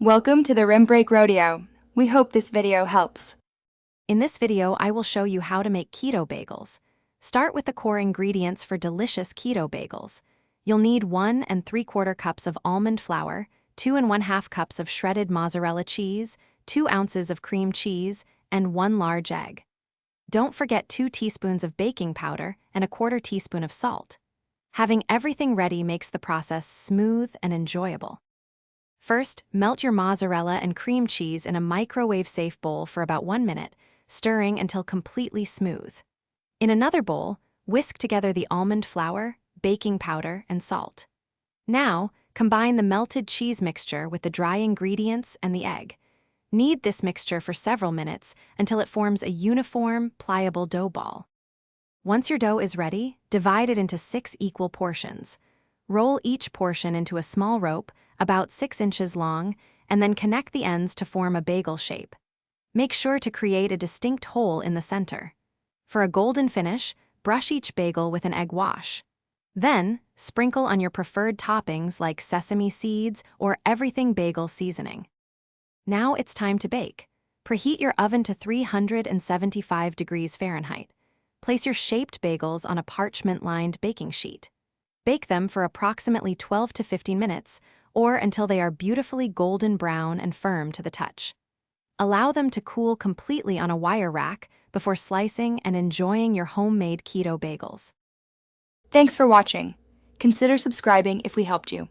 Welcome to the Rim Break Rodeo. We hope this video helps. In this video, I will show you how to make keto bagels. Start with the core ingredients for delicious keto bagels. You'll need 1 3/4 cups of almond flour, 2 1/2 cups of shredded mozzarella cheese, 2 ounces of cream cheese, and 1 large egg. Don't forget 2 teaspoons of baking powder and 1/4 teaspoon of salt. Having everything ready makes the process smooth and enjoyable. First, melt your mozzarella and cream cheese in a microwave-safe bowl for about 1 minute, stirring until completely smooth. In another bowl, whisk together the almond flour, baking powder, and salt. Now, combine the melted cheese mixture with the dry ingredients and the egg. Knead this mixture for several minutes until it forms a uniform, pliable dough ball. Once your dough is ready, divide it into 6 equal portions. Roll each portion into a small rope, about 6 inches long, and then connect the ends to form a bagel shape. Make sure to create a distinct hole in the center. For a golden finish, brush each bagel with an egg wash. Then, sprinkle on your preferred toppings like sesame seeds or everything bagel seasoning. Now it's time to bake. Preheat your oven to 375 degrees Fahrenheit. Place your shaped bagels on a parchment-lined baking sheet. Bake them for approximately 12 to 15 minutes, or until they are beautifully golden brown and firm to the touch. Allow them to cool completely on a wire rack before slicing and enjoying your homemade keto bagels. Thanks for watching. Consider subscribing if we helped you.